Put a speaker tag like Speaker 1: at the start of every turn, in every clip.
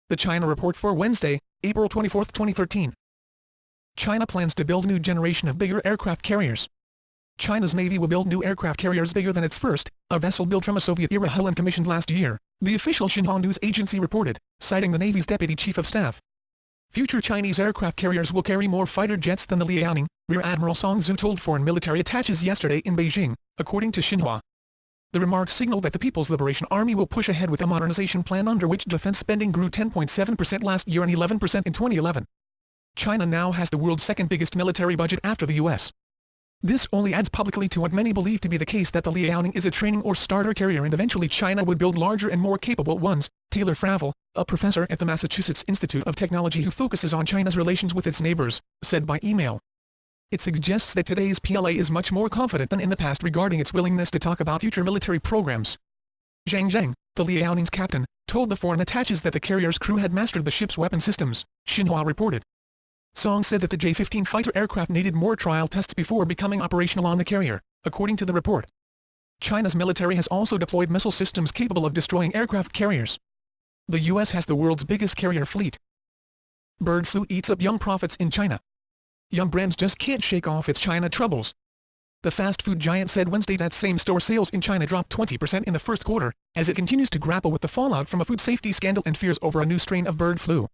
Speaker 1: The China Report for Wednesday, April 24, 2013. China plans to build a new generation of bigger aircraft carriers. China's Navy will build new aircraft carriers bigger than its first, a vessel built from a Soviet-era hull and commissioned last year, the official Xinhua news agency reported, citing the Navy's Deputy Chief of Staff. Future Chinese aircraft carriers will carry more fighter jets than the Liaoning, Rear Admiral Song Zhu told foreign military attaches yesterday in Beijing, according to Xinhua. The remarks signal that the People's Liberation Army will push ahead with a modernization plan under which defense spending grew 10.7% last year and 11% in 2011. China now has the world's second biggest military budget after the U.S. This only adds publicly to what many believe to be the case that the Liaoning is a training or starter carrier and eventually China would build larger and more capable ones. Taylor Fravel, a professor at the Massachusetts Institute of Technology who focuses on China's relations with its neighbors, said by email. It suggests that today's PLA is much more confident than in the past regarding its willingness to talk about future military programs. Zhang Zheng, the Liaoning's captain, told the foreign attaches that the carrier's crew had mastered the ship's weapon systems, Xinhua reported. Song said that the J-15 fighter aircraft needed more trial tests before becoming operational on the carrier, according to the report. China's military has also deployed missile systems capable of destroying aircraft carriers. The U.S. has the world's biggest carrier fleet. Bird flu eats up young profits in China. Yum Brands just can't shake off its China troubles. The fast food giant said Wednesday that same-store sales in China dropped 20% in the first quarter, as it continues to grapple with the fallout from a food safety scandal and fears over a new strain of bird flu.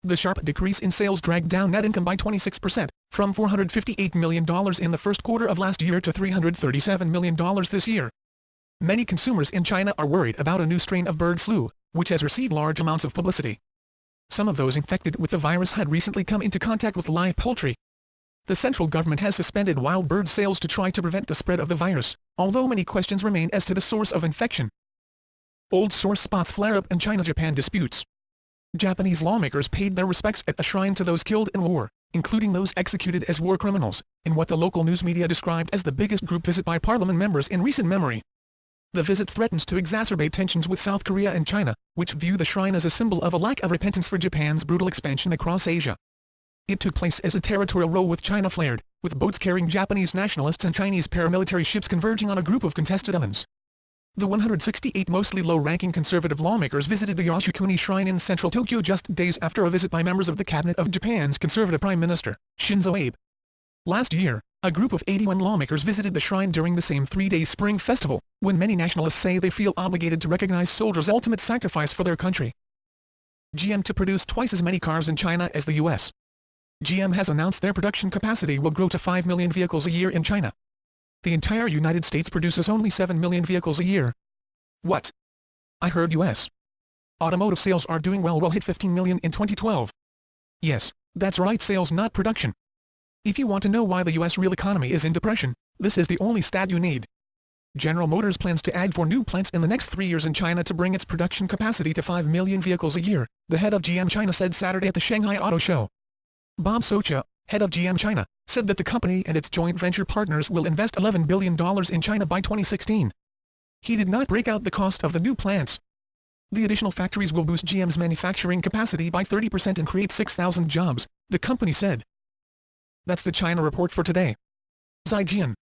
Speaker 1: The sharp decrease in sales dragged down net income by 26%, from $458 million in the first quarter of last year to $337 million this year. Many consumers in China are worried about a new strain of bird flu, which has received large amounts of publicity. Some of those infected with the virus had recently come into contact with live poultry. The central government has suspended wild bird sales to try to prevent the spread of the virus, although many questions remain as to the source of infection. Old sore spots flare up in China-Japan disputes. Japanese lawmakers paid their respects at a shrine to those killed in war, including those executed as war criminals, in what the local news media described as the biggest group visit by parliament members in recent memory. The visit threatens to exacerbate tensions with South Korea and China, which view the shrine as a symbol of a lack of repentance for Japan's brutal expansion across Asia. It took place as a territorial row with China flared, with boats carrying Japanese nationalists and Chinese paramilitary ships converging on a group of contested islands. The 168 mostly low-ranking conservative lawmakers visited the Yasukuni Shrine in central Tokyo just days after a visit by members of the cabinet of Japan's conservative Prime Minister, Shinzo Abe. Last year, a group of 81 lawmakers visited the shrine during the same three-day Spring Festival, when many nationalists say they feel obligated to recognize soldiers' ultimate sacrifice for their country. GM to produce twice as many cars in China as the U.S. GM has announced their production capacity will grow to 5 million vehicles a year in China. The entire United States produces only 7 million vehicles a year. What? I heard U.S. automotive sales are doing well, will hit 15 million in 2012. Yes, that's right, sales not production. If you want to know why the U.S. real economy is in depression, this is the only stat you need. General Motors plans to add 4 new plants in the next 3 years in China to bring its production capacity to 5 million vehicles a year, the head of GM China said Saturday at the Shanghai Auto Show. Bob Socha, head of GM China, said that the company and its joint venture partners will invest $11 billion in China by 2016. He did not break out the cost of the new plants. The additional factories will boost GM's manufacturing capacity by 30% and create 6,000 jobs, the company said. That's the China Report for today. Zaijian.